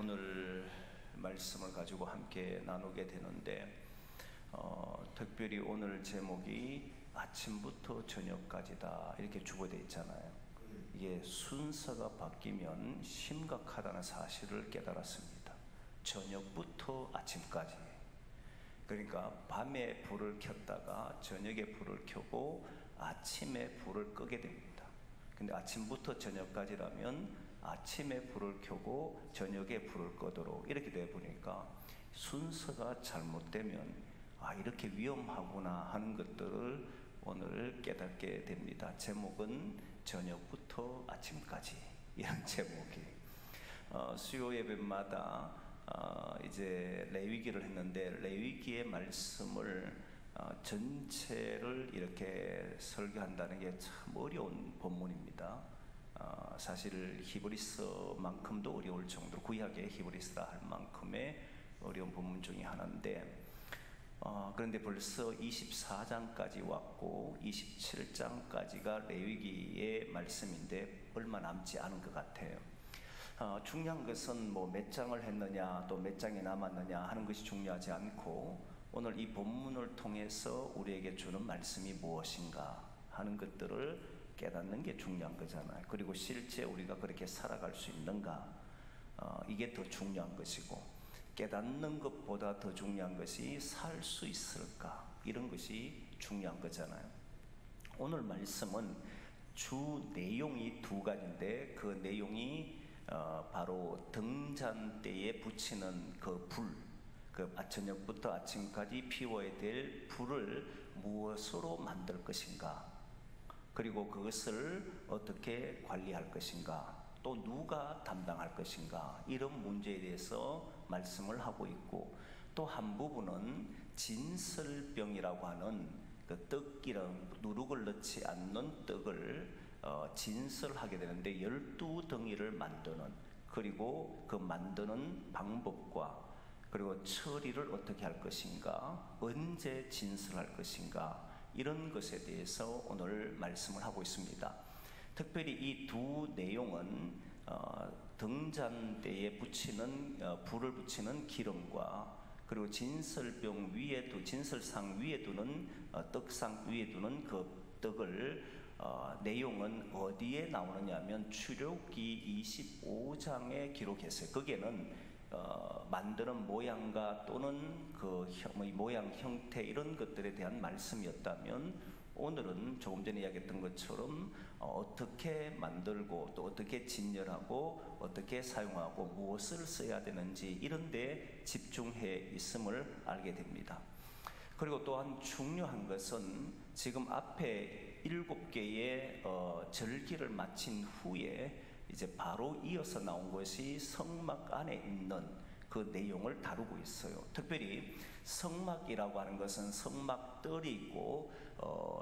오늘 말씀을 가지고 함께 나누게 되는데 특별히 오늘 제목이 아침부터 저녁까지다 이렇게 주고되어 있잖아요. 이게 순서가 바뀌면 심각하다는 사실을 깨달았습니다. 저녁부터 아침까지. 그러니까 밤에 불을 켰다가 저녁에 불을 켜고 아침에 불을 끄게 됩니다. 근데 아침부터 저녁까지라면 아침에 불을 켜고 저녁에 불을 끄도록 이렇게 되어 보니까 순서가 잘못되면 이렇게 위험하구나 하는 것들을 오늘 깨닫게 됩니다. 제목은 저녁부터 아침까지, 이런 제목이 수요 예배마다 이제 레위기를 했는데, 레위기의 말씀을 전체를 이렇게 설교한다는 게 참 어려운 본문입니다. 사실 히브리서만큼도 어려울 정도로, 구약의 히브리서라 할 만큼의 어려운 본문 중에 하나인데, 그런데 벌써 24장까지 왔고 27장까지가 레위기의 말씀인데 얼마 남지 않은 것 같아요. 중요한 것은 몇 장을 했느냐 또 몇 장이 남았느냐 하는 것이 중요하지 않고, 오늘 이 본문을 통해서 우리에게 주는 말씀이 무엇인가 하는 것들을 깨닫는 게 중요한 거잖아요. 그리고 실제 우리가 그렇게 살아갈 수 있는가, 이게 더 중요한 것이고, 깨닫는 것보다 더 중요한 것이 살 수 있을까, 이런 것이 중요한 거잖아요. 오늘 말씀은 주 내용이 두 가지인데, 그 내용이 바로 등잔대에 붙이는 그 불, 저녁부터 아침까지 피워야 될 불을 무엇으로 만들 것인가, 그리고 그것을 어떻게 관리할 것인가, 또 누가 담당할 것인가, 이런 문제에 대해서 말씀을 하고 있고, 또 한 부분은 진설병이라고 하는 그 떡기름, 누룩을 넣지 않는 떡을 진설하게 되는데 12덩이를 만드는, 그리고 그 만드는 방법과 그리고 처리를 어떻게 할 것인가, 언제 진설할 것인가, 이런 것에 대해서 오늘 말씀을 하고 있습니다. 특별히 이 두 내용은 등잔대에 붙이는 불을 붙이는 기름과, 그리고 진설병 위에 진설상 위에 두는 떡상 위에 두는 그 떡을 내용은 어디에 나오느냐 하면 출애굽기 25장에 기록했어요. 거기에는 만드는 모양과 또는 그 모양, 형태, 이런 것들에 대한 말씀이었다면, 오늘은 조금 전에 이야기했던 것처럼 어떻게 만들고 또 어떻게 진열하고 어떻게 사용하고 무엇을 써야 되는지, 이런 데 집중해 있음을 알게 됩니다. 그리고 또한 중요한 것은 지금 앞에 7개의 절기를 마친 후에 이제 바로 이어서 나온 것이 성막 안에 있는 그 내용을 다루고 있어요. 특별히 성막이라고 하는 것은 성막들이 있고,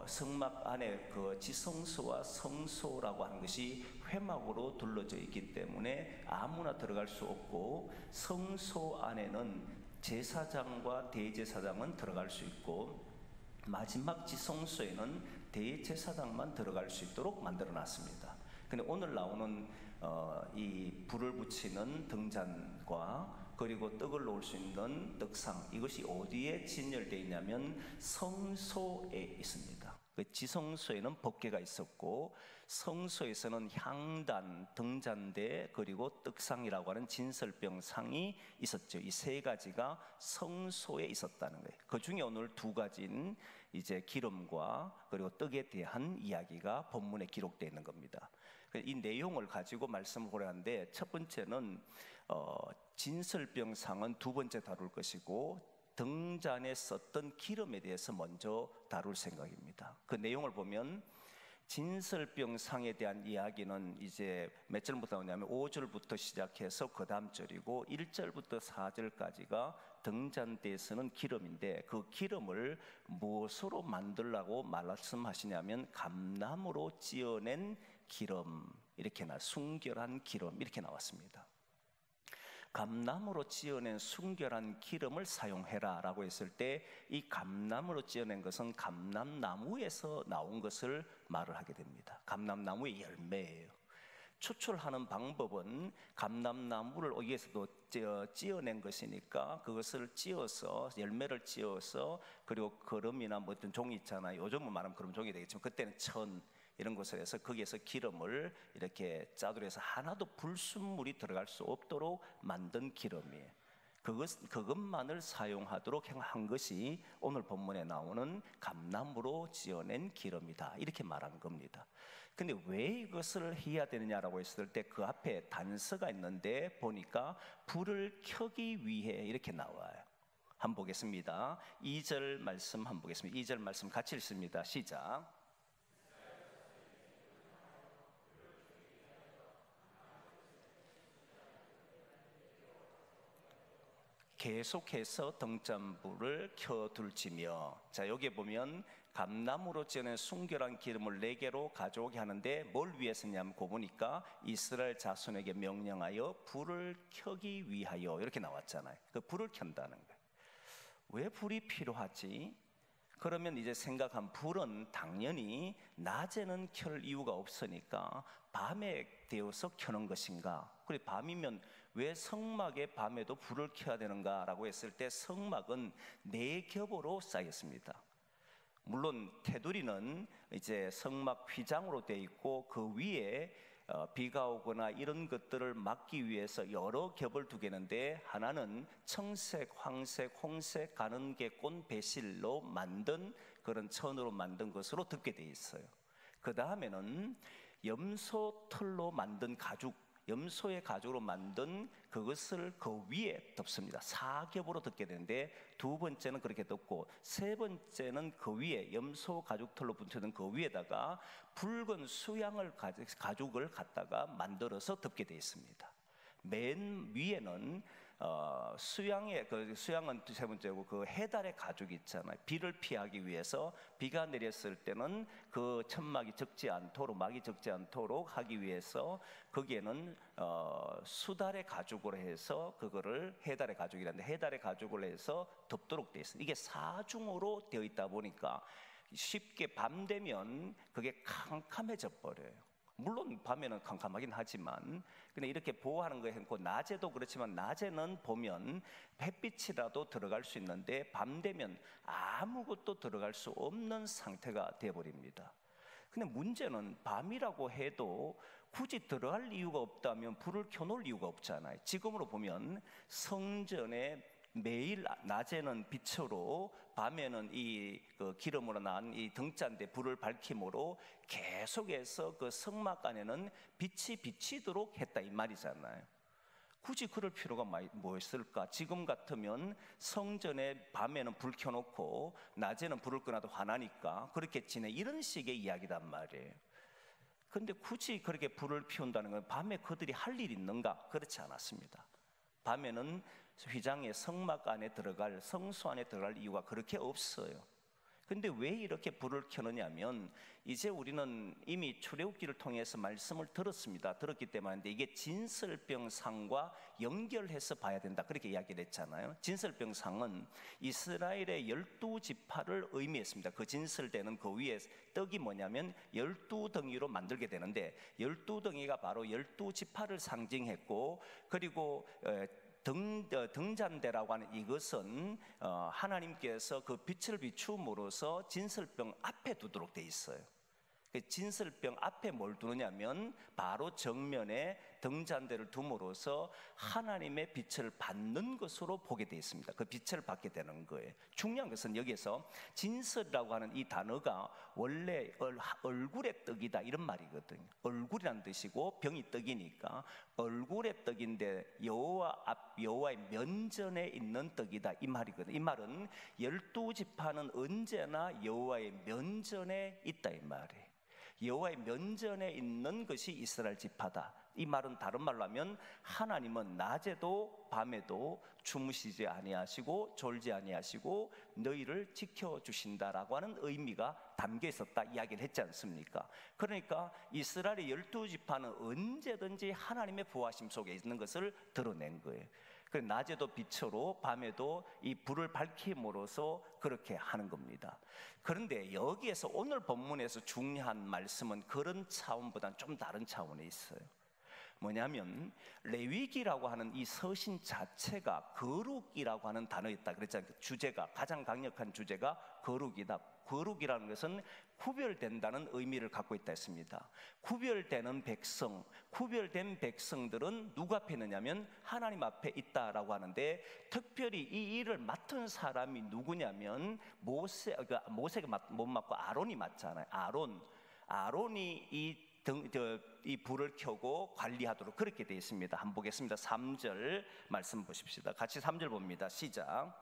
성막 안에 그 지성소와 성소라고 하는 것이 회막으로 둘러져 있기 때문에 아무나 들어갈 수 없고, 성소 안에는 제사장과 대제사장은 들어갈 수 있고, 마지막 지성소에는 대제사장만 들어갈 수 있도록 만들어 놨습니다. 근데 오늘 나오는 이 불을 붙이는 등잔과 그리고 떡을 놓을 수 있는 떡상, 이것이 어디에 진열되어 있냐면 성소에 있습니다. 그 지성소에는 법궤가 있었고, 성소에서는 향단, 등잔대, 그리고 떡상이라고 하는 진설병상이 있었죠. 이 세 가지가 성소에 있었다는 거예요. 그 중에 오늘 두 가지인 이제 기름과 그리고 떡에 대한 이야기가 본문에 기록되어 있는 겁니다. 이 내용을 가지고 말씀을 하는데, 첫 번째는 진설병상은 두 번째 다룰 것이고, 등잔에 썼던 기름에 대해서 먼저 다룰 생각입니다. 그 내용을 보면 진설병상에 대한 이야기는 이제 몇 절부터 나오냐면 5절부터 시작해서 그 다음 절이고, 1절부터 4절까지가 등잔대에 쓰는 기름인데, 그 기름을 무엇으로 만들라고 말씀하시냐면 감나무로 찧어낸 기름, 이렇게 순결한 기름, 이렇게 나왔습니다. 감나무로 찧어낸 순결한 기름을 사용해라 라고 했을 때, 이 감나무로 찧어낸 것은 감람나무에서 나온 것을 말을 하게 됩니다. 감람나무의 열매예요. 추출하는 방법은 감람나무를 여기에서도 찧어낸 것이니까 그것을 찧어서 열매를 찧어서 그리고 거름이나 뭐 어떤 종이 있잖아요. 요즘은 말하면 그럼 종이 되겠지만 그때는 천 이런 곳을 해서 거기에서 기름을 이렇게 짜두려서 하나도 불순물이 들어갈 수 없도록 만든 기름이에요. 그것만을 사용하도록 한 것이 오늘 본문에 나오는 감나무로 지어낸 기름이다, 이렇게 말한 겁니다. 근데 왜 이것을 해야 되느냐라고 했을 때 그 앞에 단서가 있는데 보니까 불을 켜기 위해 이렇게 나와요. 한번 보겠습니다. 2절 말씀 한번 보겠습니다. 2절 말씀 같이 읽습니다. 시작. 계속해서 등잔불을 켜둘지며. 자, 여기 보면 감나무로 지어낸 순결한 기름을 4개로 가져오게 하는데 뭘 위해서 냐면 고 보니까 이스라엘 자손에게 명령하여 불을 켜기 위하여 이렇게 나왔잖아요. 그 불을 켠다는 거예요. 왜 불이 필요하지? 그러면 이제 생각한 불은 당연히 낮에는 켤 이유가 없으니까 밤에 되어서 켜는 것인가? 그래, 밤이면 왜 성막에 밤에도 불을 켜야 되는가? 라고 했을 때 성막은 4겹으로 쌓였습니다. 물론 테두리는 이제 성막 휘장으로 되어 있고 그 위에 비가 오거나 이런 것들을 막기 위해서 여러 겹을 두겠는데 하나는 청색, 황색, 홍색, 가는개꽃 배실로 만든 그런 천으로 만든 것으로 덮게 되어 있어요. 그 다음에는 염소 털로 만든 가죽, 염소의 가죽으로 만든 그것을 그 위에 덮습니다. 4겹으로 덮게 되는데 2번째는 그렇게 덮고 3번째는 그 위에 염소 가죽 털로 붙여둔 그 위에다가 붉은 수양을 가죽을 갖다가 만들어서 덮게 되어 있습니다. 맨 위에는 수양은 3번째고 그 해달의 가죽이 있잖아요. 비를 피하기 위해서 비가 내렸을 때는 그 천막이 적지 않도록, 막이 적지 않도록 하기 위해서 거기에는 수달의 가죽으로 해서 그거를 해달의 가죽이라는데 해달의 가죽을 해서 덮도록 되어 있습니다. 이게 4중으로 되어 있다 보니까 쉽게 밤 되면 그게 캄캄해져 버려요. 물론 밤에는 캄캄하긴 하지만 근데 이렇게 보호하는 거 했고 낮에도 그렇지만 낮에는 보면 햇빛이라도 들어갈 수 있는데 밤 되면 아무것도 들어갈 수 없는 상태가 되어버립니다. 근데 문제는 밤이라고 해도 굳이 들어갈 이유가 없다면 불을 켜놓을 이유가 없잖아요. 지금으로 보면 성전에 매일 낮에는 빛으로 밤에는 이 기름으로 난 이 등잔대 불을 밝힘으로 계속해서 그 성막 안에는 빛이 비치도록 했다 이 말이잖아요. 굳이 그럴 필요가 뭐 있을까? 지금 같으면 성전에 밤에는 불 켜놓고 낮에는 불을 끄나도 화나니까 그렇게 지내, 이런 식의 이야기단 말이에요. 근데 굳이 그렇게 불을 피운다는 건 밤에 그들이 할 일이 있는가? 그렇지 않았습니다. 밤에는 휘장의 성막 안에 들어갈, 성소 안에 들어갈 이유가 그렇게 없어요. 근데 왜 이렇게 불을 켜느냐면 이제 우리는 이미 출애굽기를 통해서 말씀을 들었기 때문인데 이게 진설병상과 연결해서 봐야 된다, 그렇게 이야기를 했잖아요. 진설병상은 이스라엘의 12지파를 의미했습니다. 그 진설되는 그 위에 떡이 뭐냐면 12덩이로 만들게 되는데 12덩이가 바로 12지파를 상징했고, 그리고 등잔대라고 하는 이것은 하나님께서 그 빛을 비추음으로써 진설병 앞에 두도록 돼 있어요. 진설병 앞에 뭘 두느냐면 바로 정면에 등잔대를 둠으로써 하나님의 빛을 받는 것으로 보게 되어 있습니다. 그 빛을 받게 되는 거예요. 중요한 것은 여기에서 진설이라고 하는 이 단어가 원래 얼굴의 떡이다 이런 말이거든요. 얼굴이란 뜻이고 병이 떡이니까 얼굴의 떡인데 여호와의 면전에 있는 떡이다 이 말이거든요. 이 말은 12지파는 언제나 여호와의 면전에 있다 이 말이에요. 여호와의 면전에 있는 것이 이스라엘 지파다. 이 말은 다른 말로 하면 하나님은 낮에도 밤에도 주무시지 아니하시고 졸지 아니하시고 너희를 지켜주신다라고 하는 의미가 담겨 있었다 이야기를 했지 않습니까? 그러니까 이스라엘의 12지파는 언제든지 하나님의 보호하심 속에 있는 것을 드러낸 거예요. 낮에도 빛으로 밤에도 이 불을 밝힘으로써 그렇게 하는 겁니다. 그런데 여기에서 오늘 본문에서 중요한 말씀은 그런 차원보다는 좀 다른 차원에 있어요. 뭐냐면 레위기라고 하는 이 서신 자체가 거룩이라고 하는 단어였다 그랬잖아요. 주제가, 가장 강력한 주제가 거룩이다. 거룩이라는 것은 구별된다는 의미를 갖고 있다 했습니다. 구별되는 백성, 구별된 백성들은 누구 앞에 있느냐면 하나님 앞에 있다라고 하는데, 특별히 이 일을 맡은 사람이 누구냐면 모세가 못 맡고 아론이 맡잖아요. 아론이 이 불을 켜고 관리하도록 그렇게 되어 있습니다. 한번 보겠습니다. 3절 말씀 보십시다. 같이 3절 봅니다. 시작.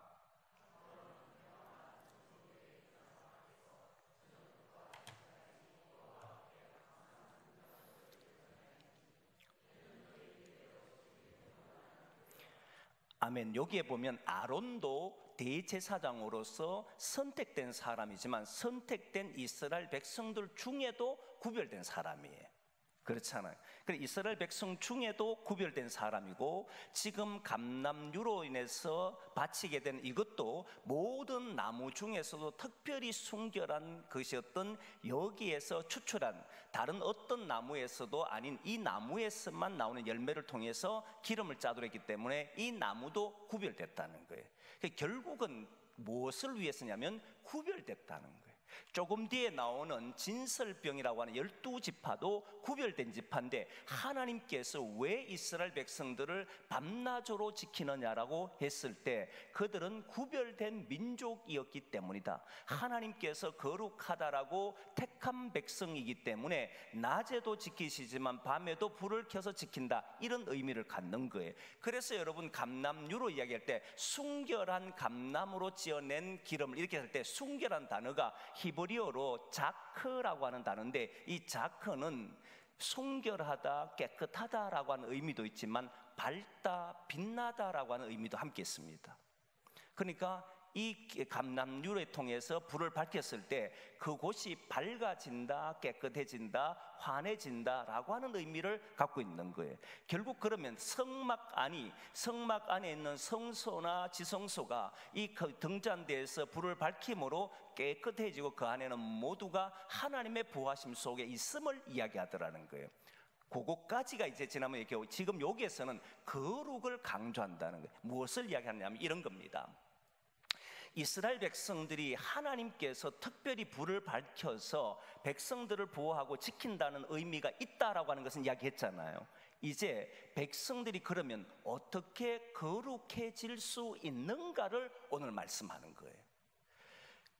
아멘. 여기에 보면 아론도 대제사장으로서 선택된 사람이지만 선택된 이스라엘 백성들 중에도 구별된 사람이에요. 그렇잖아요. 그래서 이스라엘 백성 중에도 구별된 사람이고, 지금 감람유로 인해서 바치게 된 이것도 모든 나무 중에서도 특별히 순결한 것이었던, 여기에서 추출한 다른 어떤 나무에서도 아닌 이 나무에서만 나오는 열매를 통해서 기름을 짜도록 했기 때문에 이 나무도 구별됐다는 거예요. 결국은 무엇을 위해서냐면 구별됐다는 거예요. 조금 뒤에 나오는 진설병이라고 하는 12지파도 구별된 지파인데, 하나님께서 왜 이스라엘 백성들을 밤낮으로 지키느냐라고 했을 때 그들은 구별된 민족이었기 때문이다. 하나님께서 거룩하다라고 택한 백성이기 때문에 낮에도 지키시지만 밤에도 불을 켜서 지킨다, 이런 의미를 갖는 거예요. 그래서 여러분, 감람유로 이야기할 때 순결한 감람으로 지어낸 기름을 이렇게 할 때 순결한 단어가 히브리어로 자크라고 하는 단어인데, 이 자크는 순결하다, 깨끗하다라고 하는 의미도 있지만 밝다, 빛나다라고 하는 의미도 함께 있습니다. 그러니까 이 감람유를 통해서 불을 밝혔을 때 그곳이 밝아진다, 깨끗해진다, 환해진다라고 하는 의미를 갖고 있는 거예요. 결국 그러면 성막 안에 있는 성소나 지성소가 이 등잔대에서 불을 밝힘으로 깨끗해지고 그 안에는 모두가 하나님의 보호하심 속에 있음을 이야기하더라는 거예요. 그것까지가 이제 지난번 얘기하고, 지금 여기에서는 거룩을 강조한다는 거예요. 무엇을 이야기하냐면 이런 겁니다. 이스라엘 백성들이 하나님께서 특별히 불을 밝혀서 백성들을 보호하고 지킨다는 의미가 있다라고 하는 것은 이야기했잖아요. 이제 백성들이 그러면 어떻게 거룩해질 수 있는가를 오늘 말씀하는 거예요.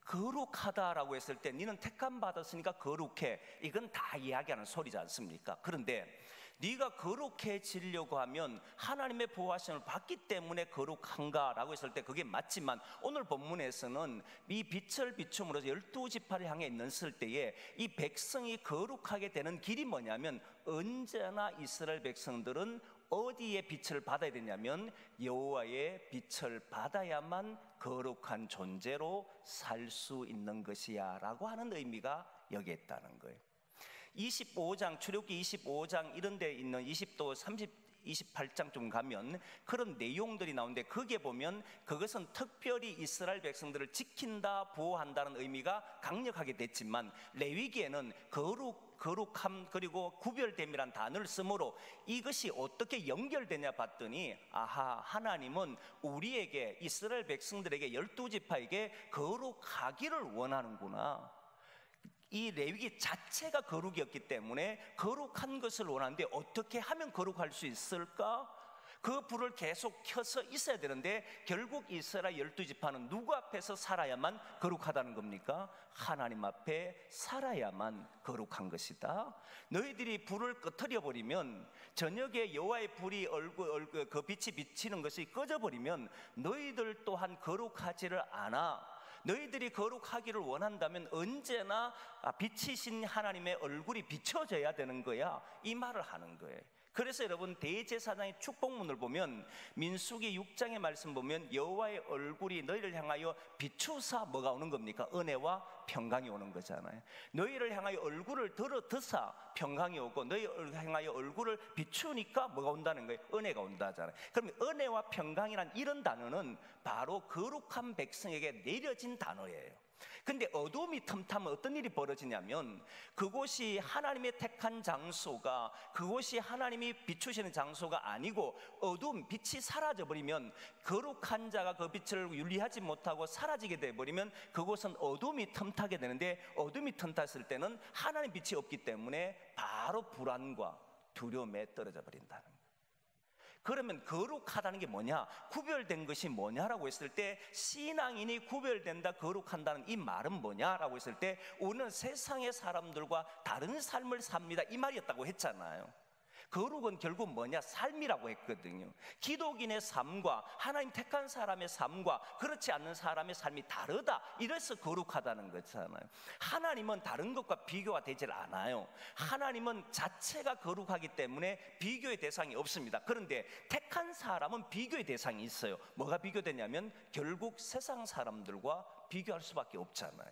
거룩하다라고 했을 때 너는 택함 받았으니까 거룩해, 이건 다 이야기하는 소리지 않습니까? 그런데 네가 거룩해지려고 하면 하나님의 보호하심을 받기 때문에 거룩한가라고 했을 때 그게 맞지만, 오늘 본문에서는 이 빛을 비춤으로써 12지파를 향해 있을 때에 이 백성이 거룩하게 되는 길이 뭐냐면, 언제나 이스라엘 백성들은 어디에 빛을 받아야 되냐면 여호와의 빛을 받아야만 거룩한 존재로 살 수 있는 것이야 라고 하는 의미가 여기에 있다는 거예요. 25장, 출애굽기 25장 이런 데 있는 20도 28장 좀 가면 그런 내용들이 나오는데, 거기에 보면 그것은 특별히 이스라엘 백성들을 지킨다, 보호한다는 의미가 강력하게 됐지만, 레위기에는 거룩함 그리고 구별됨이란 단어를 쓰므로 이것이 어떻게 연결되냐 봤더니, 하나님은 우리에게, 이스라엘 백성들에게, 12지파에게 거룩하기를 원하는구나. 이 레위기 자체가 거룩이었기 때문에 거룩한 것을 원하는데 어떻게 하면 거룩할 수 있을까? 그 불을 계속 켜서 있어야 되는데, 결국 이스라엘 12지파는 누구 앞에서 살아야만 거룩하다는 겁니까? 하나님 앞에 살아야만 거룩한 것이다. 너희들이 불을 꺼트려 버리면, 저녁에 여호와의 불이 그 빛이 비치는 것이 꺼져버리면 너희들 또한 거룩하지를 않아. 너희들이 거룩하기를 원한다면 언제나 빛이신 하나님의 얼굴이 비춰져야 되는 거야, 이 말을 하는 거예요. 그래서 여러분, 대제사장의 축복문을 보면, 민수기 6장의 말씀 보면 여호와의 얼굴이 너희를 향하여 비추사 뭐가 오는 겁니까? 은혜와 평강이 오는 거잖아요. 너희를 향하여 얼굴을 드사 평강이 오고, 너희를 향하여 얼굴을 비추니까 뭐가 온다는 거예요? 은혜가 온다잖아요. 그럼 은혜와 평강이란 이런 단어는 바로 거룩한 백성에게 내려진 단어예요. 근데 어둠이 틈타면 어떤 일이 벌어지냐면 그곳이 하나님의 택한 장소가, 그곳이 하나님이 비추시는 장소가 아니고 어둠, 빛이 사라져버리면, 거룩한 자가 그 빛을 윤리하지 못하고 사라지게 돼버리면 그곳은 어둠이 틈타게 되는데, 어둠이 틈탔을 때는 하나님 빛이 없기 때문에 바로 불안과 두려움에 떨어져 버린다는 거예요. 그러면 거룩하다는 게 뭐냐, 구별된 것이 뭐냐라고 했을 때, 신앙인이 구별된다, 거룩한다는 이 말은 뭐냐라고 했을 때, 우리는 세상의 사람들과 다른 삶을 삽니다, 이 말이었다고 했잖아요. 거룩은 결국 뭐냐, 삶이라고 했거든요. 기독인의 삶과 하나님 택한 사람의 삶과 그렇지 않는 사람의 삶이 다르다, 이래서 거룩하다는 거잖아요. 하나님은 다른 것과 비교가 되질 않아요. 하나님은 자체가 거룩하기 때문에 비교의 대상이 없습니다. 그런데 택한 사람은 비교의 대상이 있어요. 뭐가 비교되냐면 결국 세상 사람들과 비교할 수밖에 없잖아요.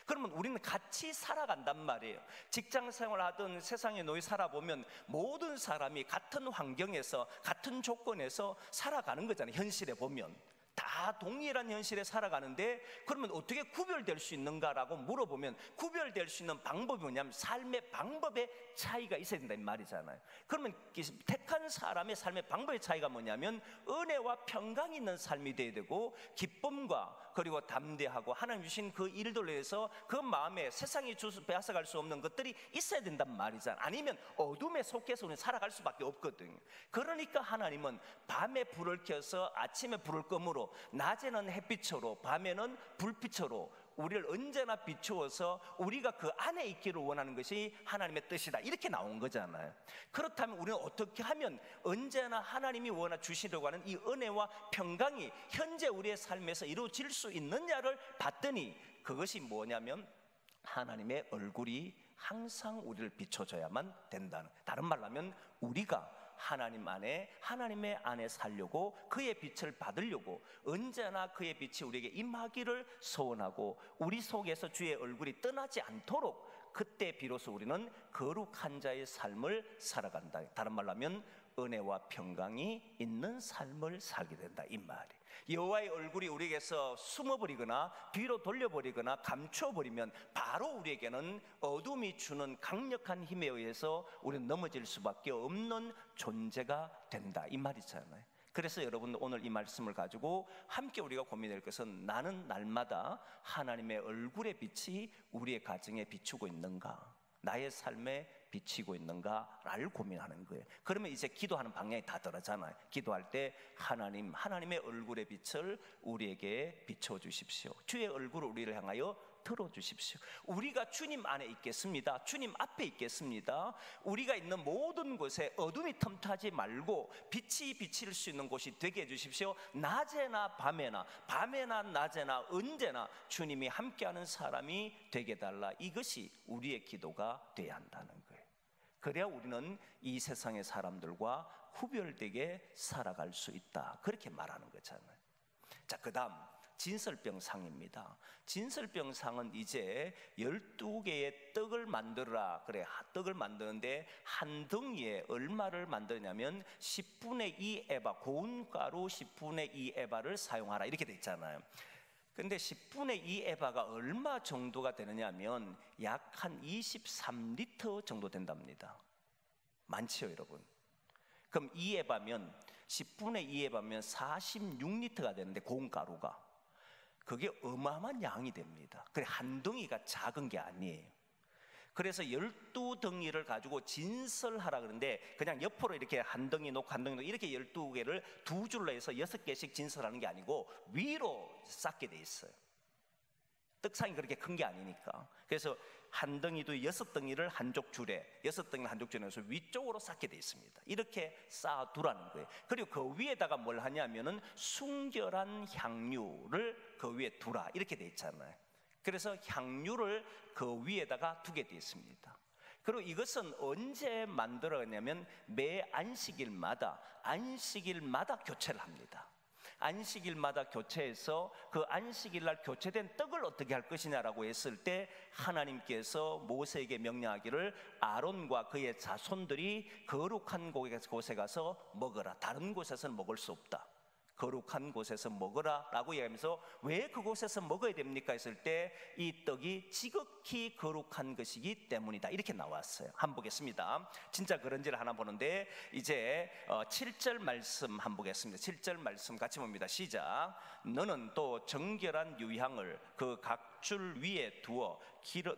그러면 우리는 같이 살아간단 말이에요. 직장 생활하든 세상에 놓여 살아보면 모든 사람이 같은 환경에서, 같은 조건에서 살아가는 거잖아요. 현실에 보면 다 동일한 현실에 살아가는데, 그러면 어떻게 구별될 수 있는가라고 물어보면, 구별될 수 있는 방법이 뭐냐면 삶의 방법의 차이가 있어야 된다 이 말이잖아요. 그러면 택한 사람의 삶의 방법의 차이가 뭐냐면 은혜와 평강이 있는 삶이 돼야 되고, 기쁨과 그리고 담대하고 하나님 주신 그 일들로 해서 그 마음에 세상이 빼앗아갈 수 없는 것들이 있어야 된단 말이잖아요. 아니면 어둠에 속해서 우리는 살아갈 수밖에 없거든요. 그러니까 하나님은 밤에 불을 켜서 아침에 불을 끄므로, 낮에는 햇빛으로 밤에는 불빛으로 우리를 언제나 비추어서 우리가 그 안에 있기를 원하는 것이 하나님의 뜻이다, 이렇게 나온 거잖아요. 그렇다면 우리는 어떻게 하면 언제나 하나님이 원하 주시려고 하는 이 은혜와 평강이 현재 우리의 삶에서 이루어질 수 있느냐를 봤더니, 그것이 뭐냐면 하나님의 얼굴이 항상 우리를 비춰줘야만 된다는, 다른 말로 하면 우리가 하나님 안에, 하나님의 안에 살려고, 그의 빛을 받으려고 언제나 그의 빛이 우리에게 임하기를 소원하고, 우리 속에서 주의 얼굴이 떠나지 않도록 그때 비로소 우리는 거룩한 자의 삶을 살아간다. 다른 말로 하면 은혜와 평강이 있는 삶을 살게 된다 이 말이. 여호와의 얼굴이 우리에게서 숨어버리거나 뒤로 돌려버리거나 감춰버리면 바로 우리에게는 어둠이 주는 강력한 힘에 의해서 우리는 넘어질 수밖에 없는 존재가 된다 이 말이잖아요. 그래서 여러분, 오늘 이 말씀을 가지고 함께 우리가 고민할 것은, 나는 날마다 하나님의 얼굴의 빛이 우리의 가정에 비추고 있는가, 나의 삶에 비치고 있는가를 고민하는 거예요. 그러면 이제 기도하는 방향이 다 다르잖아요. 기도할 때 하나님의 얼굴의 빛을 우리에게 비춰주십시오. 주의 얼굴을 우리를 향하여 들어주십시오. 우리가 주님 안에 있겠습니다. 주님 앞에 있겠습니다. 우리가 있는 모든 곳에 어둠이 틈타지 말고 빛이 비칠 수 있는 곳이 되게 해주십시오. 낮에나 밤에나, 밤에나 낮에나 언제나 주님이 함께하는 사람이 되게 해달라. 이것이 우리의 기도가 돼야 한다는 거예요. 그래야 우리는 이 세상의 사람들과 구별되게 살아갈 수 있다, 그렇게 말하는 거잖아요. 자, 그 다음 진설병상입니다. 진설병상은 이제 12개의 떡을 만들어라. 그래, 떡을 만드는데 한 덩이에 얼마를 만드냐면 10분의 2 에바, 고운 가루 10분의 2 에바를 사용하라, 이렇게 돼 있잖아요. 근데 10분의 2 에바가 얼마 정도가 되느냐면 약 한 23리터 정도 된답니다. 많지요 여러분? 그럼 2에바면 10분의 2에바면 46리터가 되는데, 고운 가루가 그게 어마어마한 양이 됩니다. 그래, 한 덩이가 작은 게 아니에요. 그래서 12덩이를 가지고 진설하라 그러는데, 그냥 옆으로 이렇게 한 덩이 놓고 한 덩이 놓고 이렇게 12개를 두 줄로 해서 6개씩 진설하는 게 아니고 위로 쌓게 돼 있어요. 떡상이 그렇게 큰 게 아니니까. 그래서 한 덩이도 6덩이를 한쪽 줄에, 6덩이를 한쪽 줄에 해서 위쪽으로 쌓게 돼 있습니다. 이렇게 쌓아두라는 거예요. 그리고 그 위에다가 뭘 하냐면은 순결한 향유를 그 위에 두라, 이렇게 돼 있잖아요. 그래서 향유를 그 위에다가 두게 돼 있습니다. 그리고 이것은 언제 만들어가냐면 매 안식일마다 교체를 합니다. 안식일마다 교체해서 그 안식일날 교체된 떡을 어떻게 할 것이냐라고 했을 때, 하나님께서 모세에게 명령하기를 아론과 그의 자손들이 거룩한 곳에 가서 먹어라, 다른 곳에서는 먹을 수 없다. 거룩한 곳에서 먹으라 라고 얘기하면서 왜 그곳에서 먹어야 됩니까 했을 때 이 떡이 지극히 거룩한 것이기 때문이다 이렇게 나왔어요. 한번 보겠습니다. 진짜 그런지를 하나 보는데 이제 7절 말씀 한번 보겠습니다. 7절 말씀 같이 봅니다. 시작. 너는 또 정결한 유향을 그 각줄 위에 두어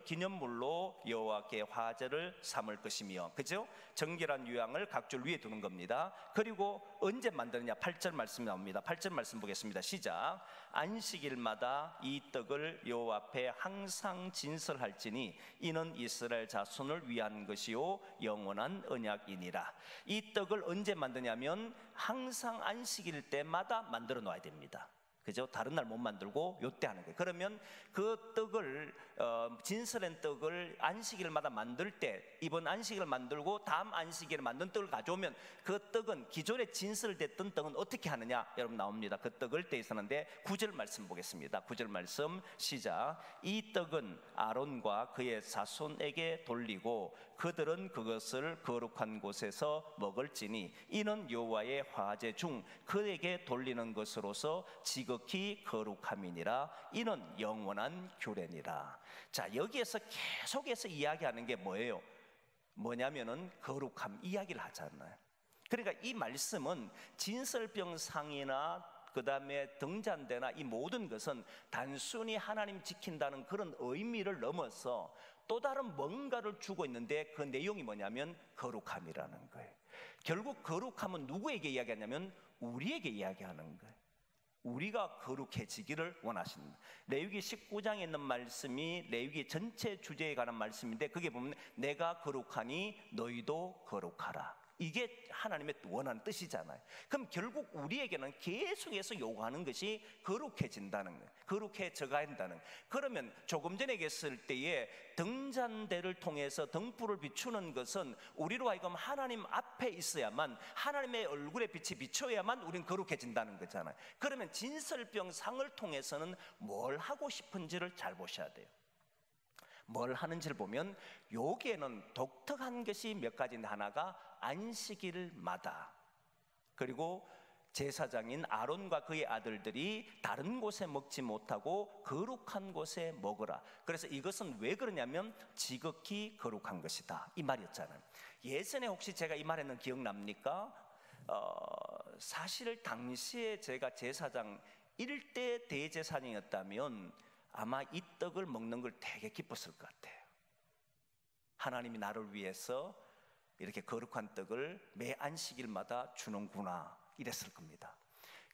기념물로 여호와께 화제를 삼을 것이며, 그죠? 정결한 유향을 각줄 위에 두는 겁니다. 그리고 언제 만드느냐? 8절 말씀이 나옵니다. 8절 말씀 보겠습니다. 시작. 안식일마다 이 떡을 여호와 앞에 항상 진설할지니 이는 이스라엘 자손을 위한 것이요 영원한 언약이니라. 이 떡을 언제 만드냐면 항상 안식일 때마다 만들어 놔야 됩니다. 그죠? 다른 날 못 만들고 요때 하는 거예요. 그러면 그 떡을 진설한 떡을 안식일마다 만들 때, 이번 안식일을 만들고 다음 안식일에 만든 떡을 가져오면 그 떡은 기존에 진설됐던 떡은 어떻게 하느냐? 여러분 나옵니다. 그 떡을 떼서는데 9절 말씀 보겠습니다. 9절 말씀 시작. 이 떡은 아론과 그의 자손에게 돌리고 그들은 그것을 거룩한 곳에서 먹을지니 이는 여호와의 화제 중 그에게 돌리는 것으로서 지극히 거룩함이니라. 이는 영원한 규례니라. 자, 여기에서 계속해서 이야기하는 게 뭐예요? 뭐냐면은 거룩함 이야기를 하잖아요. 그러니까 이 말씀은 진설병상이나 그 다음에 등잔대나 이 모든 것은 단순히 하나님 지킨다는 그런 의미를 넘어서 또 다른 뭔가를 주고 있는데 그 내용이 뭐냐면 거룩함이라는 거예요. 결국 거룩함은 누구에게 이야기하냐면 우리에게 이야기하는 거예요. 우리가 거룩해지기를 원하십니다. 레위기 19장에 있는 말씀이 레위기 전체 주제에 관한 말씀인데 거기에 보면 내가 거룩하니 너희도 거룩하라. 이게 하나님의 원하는 뜻이잖아요. 그럼 결국 우리에게는 계속해서 요구하는 것이 거룩해진다는 거예요. 거룩해져가야 한다는 거예요. 그러면 조금 전에 얘기했을 때에 등잔대를 통해서 등불을 비추는 것은 우리로 하여금 하나님 앞에 있어야만, 하나님의 얼굴에 빛이 비춰야만 우리는 거룩해진다는 거잖아요. 그러면 진설병상을 통해서는 뭘 하고 싶은지를 잘 보셔야 돼요. 뭘 하는지를 보면 여기에는 독특한 것이 몇 가지인데, 하나가 안식일마다, 그리고 제사장인 아론과 그의 아들들이 다른 곳에 먹지 못하고 거룩한 곳에 먹으라. 그래서 이것은 왜 그러냐면 지극히 거룩한 것이다 이 말이었잖아요. 예전에 혹시 제가 이 말했는 기억납니까? 사실 당시에 제가 제사장 1대 대제사장이었다면 아마 이 떡을 먹는 걸 되게 기뻤을 것 같아요. 하나님이 나를 위해서 이렇게 거룩한 떡을 매 안식일마다 주는구나 이랬을 겁니다.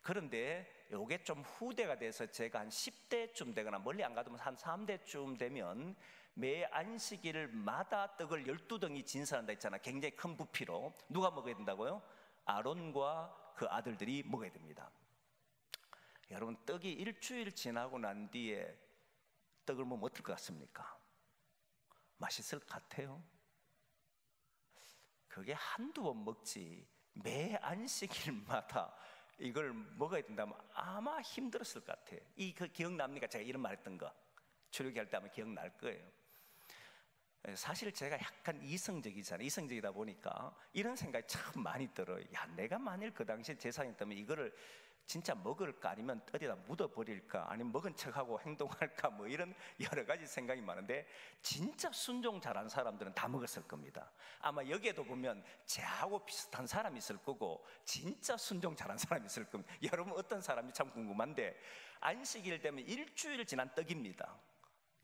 그런데 이게 좀 후대가 돼서 제가 한 10대쯤 되거나 멀리 안 가도 한 3대쯤 되면 매 안식일마다 떡을 12덩이 진설한다 했잖아. 굉장히 큰 부피로. 누가 먹어야 된다고요? 아론과 그 아들들이 먹어야 됩니다. 여러분, 떡이 일주일 지나고 난 뒤에 떡을 먹으면 어떨 것 같습니까? 맛있을 것 같아요? 그게 한두 번 먹지 매 안식일마다 이걸 먹어야 된다면 아마 힘들었을 것 같아요. 그 기억납니까? 제가 이런 말 했던 거 출애굽할 때 아마 기억날 거예요. 사실 제가 약간 이성적이잖아요. 이성적이다 보니까 이런 생각이 참 많이 들어요. 야, 내가 만일 그 당시에 제사장이었다면 이거를 진짜 먹을까, 아니면 어디다 묻어버릴까, 아니면 먹은 척하고 행동할까, 뭐 이런 여러 가지 생각이 많은데, 진짜 순종 잘한 사람들은 다 먹었을 겁니다. 아마 여기에도 보면 저하고 비슷한 사람이 있을 거고 진짜 순종 잘한 사람이 있을 겁니다. 여러분 어떤 사람이 참 궁금한데, 안식일 되면 일주일 지난 떡입니다.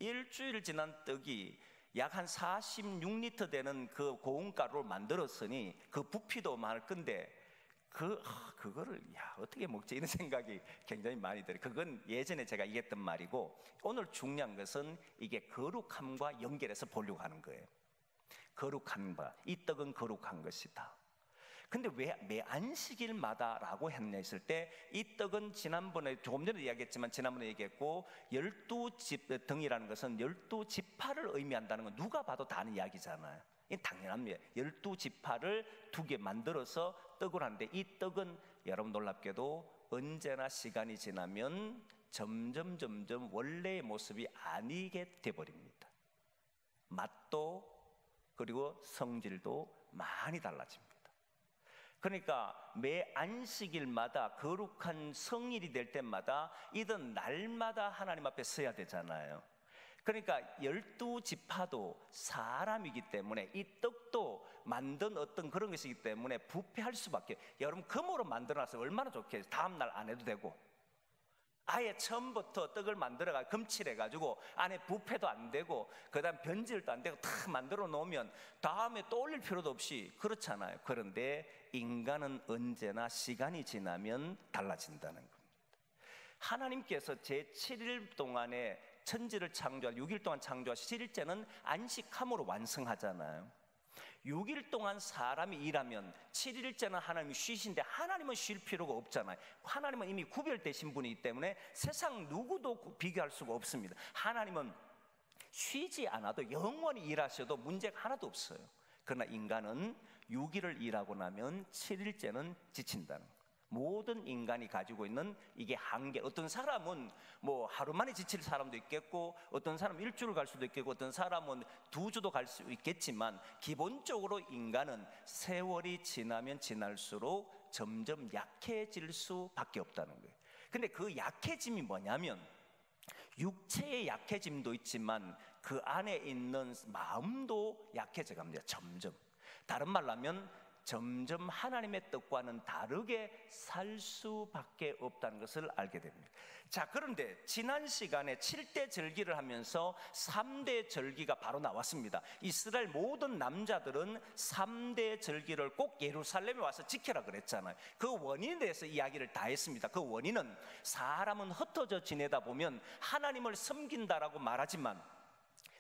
일주일 지난 떡이 약 한 46리터 되는 그 고운가루를 만들었으니 그 부피도 많을 건데 그거를 어떻게 먹지? 이런 생각이 굉장히 많이 들어요. 그건 예전에 제가 얘기했던 말이고, 오늘 중요한 것은 이게 거룩함과 연결해서 보려고 하는 거예요. 거룩한 바, 이 떡은 거룩한 것이다. 근데 왜 매 안식일마다 라고 했냐 했을 때, 이 떡은 지난번에 조금 전에 이야기했지만 지난번에 얘기했고, 12등이라는 것은 12지파를 의미한다는 건 누가 봐도 다 아는 이야기잖아요. 당연합니다. 12지파를 2개 만들어서 떡을 하는데, 이 떡은 여러분 놀랍게도 언제나 시간이 지나면 점점 원래의 모습이 아니게 돼버립니다. 맛도 그리고 성질도 많이 달라집니다. 그러니까 매 안식일마다 거룩한 성일이 될 때마다 이든 날마다 하나님 앞에 서야 되잖아요. 그러니까 12지파도 사람이기 때문에 이 떡도 만든 어떤 그런 것이기 때문에 부패할 수밖에. 여러분 금으로 만들어놔서 얼마나 좋겠어요. 다음날 안 해도 되고, 아예 처음부터 떡을 만들어가 금칠해가지고 안에 부패도 안 되고 그 다음 변질도 안 되고 다 만들어 놓으면 다음에 또 올릴 필요도 없이 그렇잖아요. 그런데 인간은 언제나 시간이 지나면 달라진다는 겁니다. 하나님께서 제7일 동안에 천지를 창조한 6일 동안 창조하시 7일째는 안식함으로 완성하잖아요. 6일 동안 사람이 일하면 7일째는 하나님이 쉬신데 하나님은 쉴 필요가 없잖아요. 하나님은 이미 구별되신 분이기 때문에 세상 누구도 비교할 수가 없습니다. 하나님은 쉬지 않아도 영원히 일하셔도 문제가 하나도 없어요. 그러나 인간은 6일을 일하고 나면 7일째는 지친다는 거예요. 모든 인간이 가지고 있는 이게 한계. 어떤 사람은 뭐 하루 만에 지칠 사람도 있겠고, 어떤 사람은 일주를 갈 수도 있겠고, 어떤 사람은 2주도 갈 수 있겠지만 기본적으로 인간은 세월이 지나면 지날수록 점점 약해질 수밖에 없다는 거예요. 근데 그 약해짐이 뭐냐면 육체의 약해짐도 있지만 그 안에 있는 마음도 약해져 갑니다. 점점. 다른 말로 하면 점점 하나님의 뜻과는 다르게 살 수밖에 없다는 것을 알게 됩니다. 자, 그런데 지난 시간에 7대 절기를 하면서 3대 절기가 바로 나왔습니다. 이스라엘 모든 남자들은 3대 절기를 꼭 예루살렘에 와서 지켜라 그랬잖아요. 그 원인에 대해서 이야기를 다 했습니다. 그 원인은 사람은 흩어져 지내다 보면 하나님을 섬긴다라고 말하지만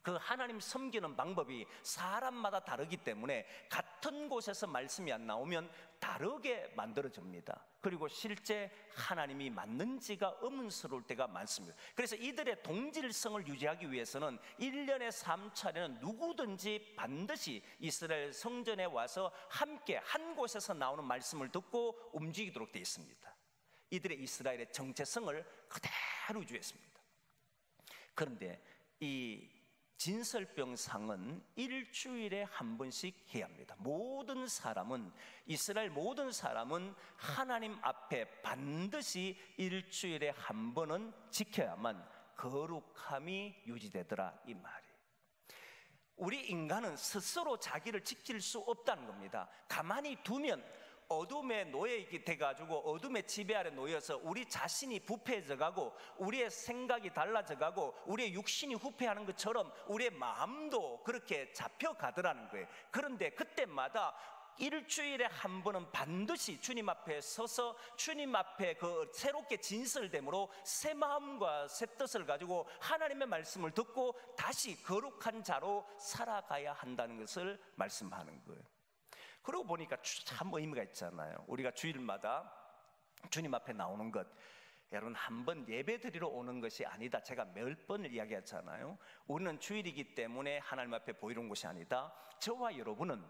그 하나님 섬기는 방법이 사람마다 다르기 때문에 같은 곳에서 말씀이 안 나오면 다르게 만들어집니다. 그리고 실제 하나님이 맞는지가 의문스러울 때가 많습니다. 그래서 이들의 동질성을 유지하기 위해서는 1년에 3차례는 누구든지 반드시 이스라엘 성전에 와서 함께 한 곳에서 나오는 말씀을 듣고 움직이도록 되어 있습니다. 이들의 이스라엘의 정체성을 그대로 유지했습니다. 그런데 이 진설병상은 일주일에 한 번씩 해야 합니다. 모든 사람은, 이스라엘 모든 사람은 하나님 앞에 반드시 일주일에 한 번은 지켜야만 거룩함이 유지되더라, 이 말이에요. 우리 인간은 스스로 자기를 지킬 수 없다는 겁니다. 가만히 두면 어둠에 놓여 돼가지고 어둠의 지배 아래 놓여서 우리 자신이 부패해져 가고 우리의 생각이 달라져 가고 우리의 육신이 후패하는 것처럼 우리의 마음도 그렇게 잡혀가더라는 거예요. 그런데 그때마다 일주일에 한 번은 반드시 주님 앞에 서서 주님 앞에 그 새롭게 진설됨으로 새 마음과 새 뜻을 가지고 하나님의 말씀을 듣고 다시 거룩한 자로 살아가야 한다는 것을 말씀하는 거예요. 그러고 보니까 참 의미가 있잖아요. 우리가 주일마다 주님 앞에 나오는 것, 여러분 한 번 예배 드리러 오는 것이 아니다. 제가 몇 번을 이야기했잖아요. 우리는 주일이기 때문에 하나님 앞에 보이는 것이 아니다. 저와 여러분은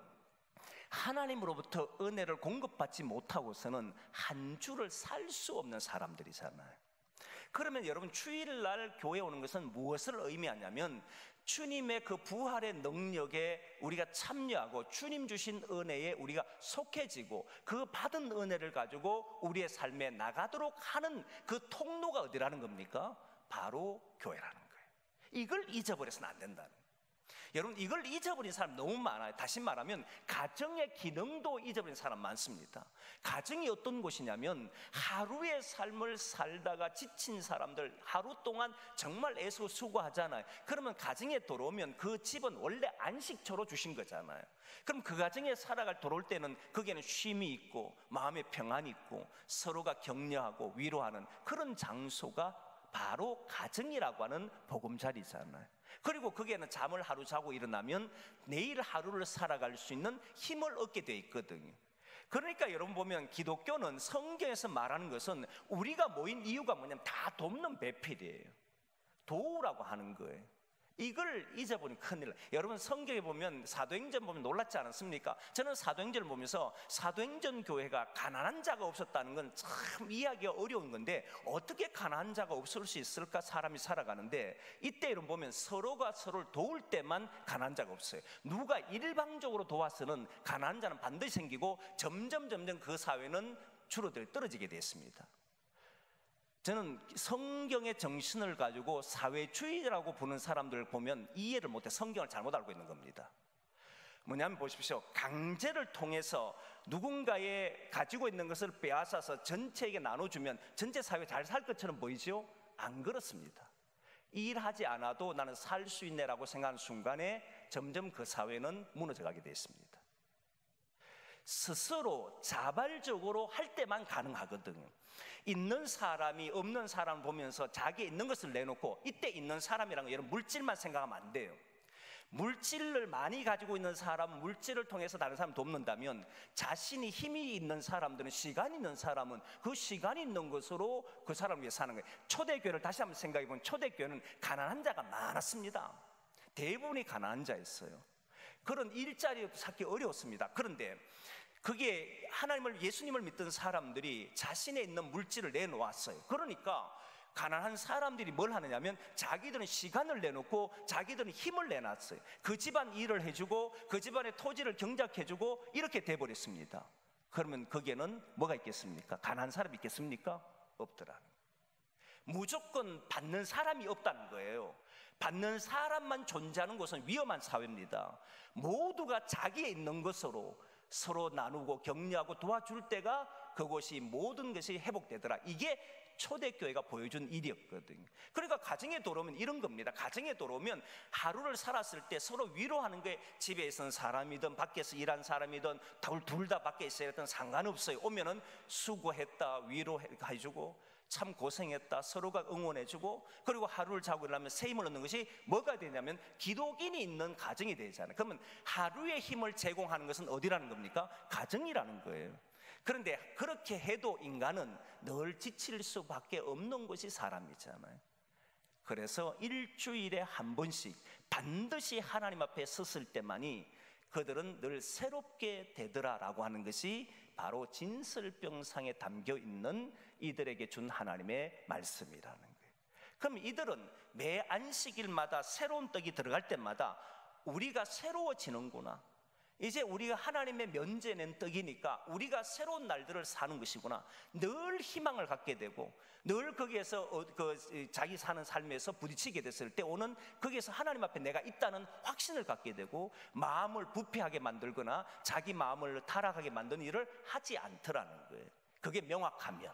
하나님으로부터 은혜를 공급받지 못하고서는 한 주를 살 수 없는 사람들이잖아요. 그러면 여러분 주일날 교회에 오는 것은 무엇을 의미하냐면 주님의 그 부활의 능력에 우리가 참여하고 주님 주신 은혜에 우리가 속해지고 그 받은 은혜를 가지고 우리의 삶에 나가도록 하는 그 통로가 어디라는 겁니까? 바로 교회라는 거예요. 이걸 잊어버려서는 안 된다는 거예요. 여러분 이걸 잊어버린 사람 너무 많아요. 다시 말하면 가정의 기능도 잊어버린 사람 많습니다. 가정이 어떤 곳이냐면 하루의 삶을 살다가 지친 사람들, 하루 동안 정말 애쓰고 수고하잖아요. 그러면 가정에 들어오면 그 집은 원래 안식처로 주신 거잖아요. 그럼 그 가정에 살아갈 들어올 때는 거기에는 쉼이 있고 마음의 평안이 있고 서로가 격려하고 위로하는 그런 장소가 바로 가정이라고 하는 보금자리잖아요. 그리고 거기에는 잠을 하루 자고 일어나면 내일 하루를 살아갈 수 있는 힘을 얻게 돼 있거든요. 그러니까 여러분 보면 기독교는 성경에서 말하는 것은 우리가 모인 이유가 뭐냐면 다 돕는 배필이에요. 도우라고 하는 거예요. 이걸 잊어버리면 큰일 나요. 여러분 성경에 보면 사도행전 보면 놀랐지 않았습니까? 저는 사도행전을 보면서 사도행전 교회가 가난한 자가 없었다는 건 참 이해하기가 어려운 건데, 어떻게 가난한 자가 없을 수 있을까? 사람이 살아가는데 이때를 보면 서로가 서로를 도울 때만 가난한 자가 없어요. 누가 일방적으로 도와서는 가난한 자는 반드시 생기고 점점 그 사회는 떨어지게 됐습니다. 저는 성경의 정신을 가지고 사회주의라고 부르는 사람들을 보면 이해를 못해 성경을 잘못 알고 있는 겁니다. 뭐냐면 보십시오. 강제를 통해서 누군가의 가지고 있는 것을 빼앗아서 전체에게 나눠주면 전체 사회 잘 살 것처럼 보이죠? 안 그렇습니다. 일하지 않아도 나는 살 수 있네라고 생각하는 순간에 점점 그 사회는 무너져가게 됐습니다. 스스로 자발적으로 할 때만 가능하거든요. 있는 사람이 없는 사람을 보면서 자기의 있는 것을 내놓고, 이때 있는 사람이라는 건 여러분 물질만 생각하면 안 돼요. 물질을 많이 가지고 있는 사람은 물질을 통해서 다른 사람을 돕는다면, 자신이 힘이 있는 사람들은, 시간이 있는 사람은 그 시간이 있는 것으로 그 사람을 위해 사는 거예요. 초대교회를 다시 한번 생각해 보면 초대교회는 가난한 자가 많았습니다. 대부분이 가난한 자였어요. 그런 일자리 찾기 어려웠습니다. 그런데 그게 예수님을 믿던 사람들이 자신에 있는 물질을 내놓았어요. 그러니까 가난한 사람들이 뭘 하느냐면 자기들은 시간을 내놓고 자기들은 힘을 내놨어요. 그 집안 일을 해주고 그 집안의 토지를 경작해주고 이렇게 돼버렸습니다. 그러면 거기에는 뭐가 있겠습니까? 가난한 사람이 있겠습니까? 없더라. 무조건 받는 사람이 없다는 거예요. 받는 사람만 존재하는 곳은 위험한 사회입니다. 모두가 자기에 있는 것으로 서로 나누고 격려하고 도와줄 때가 그곳이 모든 것이 회복되더라. 이게 초대교회가 보여준 일이었거든요. 그러니까 가정에 돌아오면 이런 겁니다. 가정에 돌아오면 하루를 살았을 때 서로 위로하는 게, 집에 있는 사람이든 밖에서 일한 사람이든 둘 다 밖에 있어야 했던 상관없어요. 오면은 수고했다 위로해주고, 참 고생했다 서로가 응원해주고, 그리고 하루를 자고 일어나면 새 힘을 얻는 것이 뭐가 되냐면 기독인이 있는 가정이 되잖아요. 그러면 하루의 힘을 제공하는 것은 어디라는 겁니까? 가정이라는 거예요. 그런데 그렇게 해도 인간은 늘 지칠 수밖에 없는 것이 사람이잖아요. 그래서 일주일에 한 번씩 반드시 하나님 앞에 섰을 때만이 그들은 늘 새롭게 되더라라고 하는 것이 바로 진설병상에 담겨 있는 이들에게 준 하나님의 말씀이라는 거예요. 그럼 이들은 매 안식일마다 새로운 떡이 들어갈 때마다 우리가 새로워지는구나, 이제 우리가 하나님의 면제낸 떡이니까 우리가 새로운 날들을 사는 것이구나, 늘 희망을 갖게 되고, 늘 거기에서 자기 사는 삶에서 부딪히게 됐을 때 오는 거기에서 하나님 앞에 내가 있다는 확신을 갖게 되고, 마음을 부패하게 만들거나 자기 마음을 타락하게 만드는 일을 하지 않더라는 거예요. 그게 명확하면.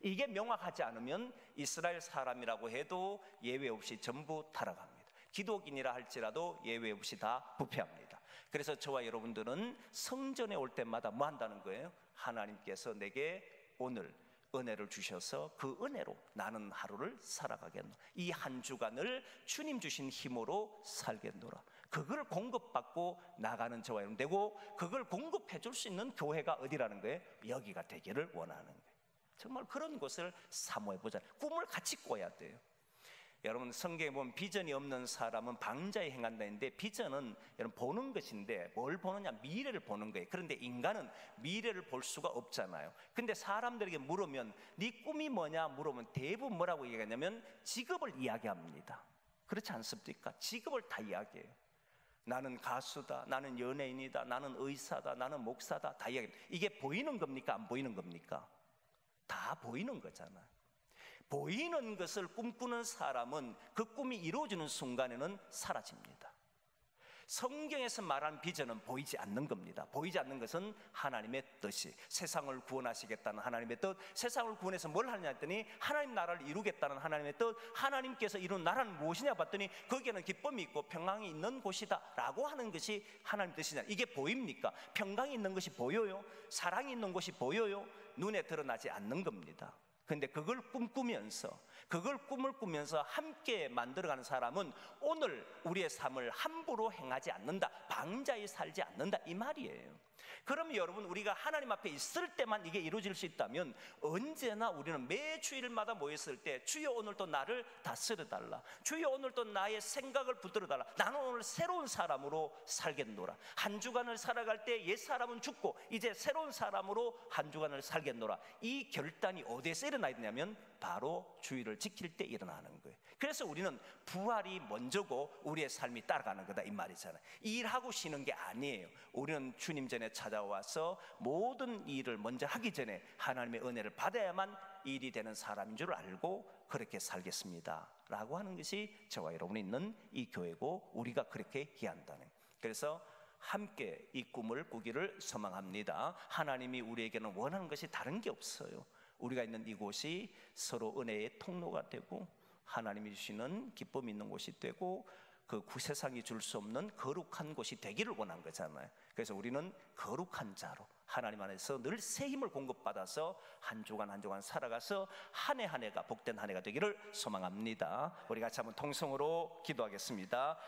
이게 명확하지 않으면 이스라엘 사람이라고 해도 예외 없이 전부 타락합니다. 기독인이라 할지라도 예외 없이 다 부패합니다. 그래서 저와 여러분들은 성전에 올 때마다 뭐 한다는 거예요? 하나님께서 내게 오늘 은혜를 주셔서 그 은혜로 나는 하루를 살아가겠노라. 이 한 주간을 주님 주신 힘으로 살겠노라. 그걸 공급받고 나가는 저와 여러분 되고, 그걸 공급해 줄 수 있는 교회가 어디라는 거예요? 여기가 되기를 원하는 거예요. 정말 그런 곳을 사모해보자. 꿈을 같이 꿔야 돼요. 여러분 성경에 보면 비전이 없는 사람은 방자에 행한다 했는데, 비전은 여러분 보는 것인데 뭘 보느냐? 미래를 보는 거예요. 그런데 인간은 미래를 볼 수가 없잖아요. 근데 사람들에게 물으면 네 꿈이 뭐냐 물으면 대부분 뭐라고 얘기하냐면 직업을 이야기합니다. 그렇지 않습니까? 직업을 다 이야기해요. 나는 가수다, 나는 연예인이다, 나는 의사다, 나는 목사다, 다 이야기합니다. 이게 보이는 겁니까? 안 보이는 겁니까? 다 보이는 거잖아요. 보이는 것을 꿈꾸는 사람은 그 꿈이 이루어지는 순간에는 사라집니다. 성경에서 말하는 비전은 보이지 않는 겁니다. 보이지 않는 것은 하나님의 뜻이, 세상을 구원하시겠다는 하나님의 뜻, 세상을 구원해서 뭘 하느냐 했더니 하나님 나라를 이루겠다는 하나님의 뜻, 하나님께서 이룬 나라는 무엇이냐 봤더니 거기에는 기쁨이 있고 평강이 있는 곳이다 라고 하는 것이 하나님 뜻이냐. 이게 보입니까? 평강이 있는 것이 보여요? 사랑이 있는 곳이 보여요? 눈에 드러나지 않는 겁니다. 근데 그걸 꿈꾸면서, 그걸 꿈을 꾸면서 함께 만들어가는 사람은 오늘 우리의 삶을 함부로 행하지 않는다, 방자히 살지 않는다, 이 말이에요. 그럼 여러분, 우리가 하나님 앞에 있을 때만 이게 이루어질 수 있다면 언제나 우리는 매 주일마다 모였을 때 주여 오늘 또 나를 다스려달라, 주여 오늘 또 나의 생각을 붙들어달라, 나는 오늘 새로운 사람으로 살겠노라, 한 주간을 살아갈 때 옛 사람은 죽고 이제 새로운 사람으로 한 주간을 살겠노라, 이 결단이 어디에서 일어나야 되냐면 바로 주일을 지킬 때 일어나는 거예요. 그래서 우리는 부활이 먼저고 우리의 삶이 따라가는 거다 이 말이잖아요. 일하고 쉬는 게 아니에요. 우리는 주님 전에 찾아와서 모든 일을 먼저 하기 전에 하나님의 은혜를 받아야만 일이 되는 사람인 줄 알고 그렇게 살겠습니다 라고 하는 것이 저와 여러분이 있는 이 교회고, 우리가 그렇게 해야 한다는 거예요. 그래서 함께 이 꿈을 꾸기를 소망합니다. 하나님이 우리에게는 원하는 것이 다른 게 없어요. 우리가 있는 이곳이 서로 은혜의 통로가 되고 하나님이 주시는 기쁨이 있는 곳이 되고 그 세상이 줄 수 없는 거룩한 곳이 되기를 원한 거잖아요. 그래서 우리는 거룩한 자로 하나님 안에서 늘 새 힘을 공급받아서 한 주간 한 주간 살아가서 한 해 한 해가 복된 한 해가 되기를 소망합니다. 우리 같이 한번 통성으로 기도하겠습니다.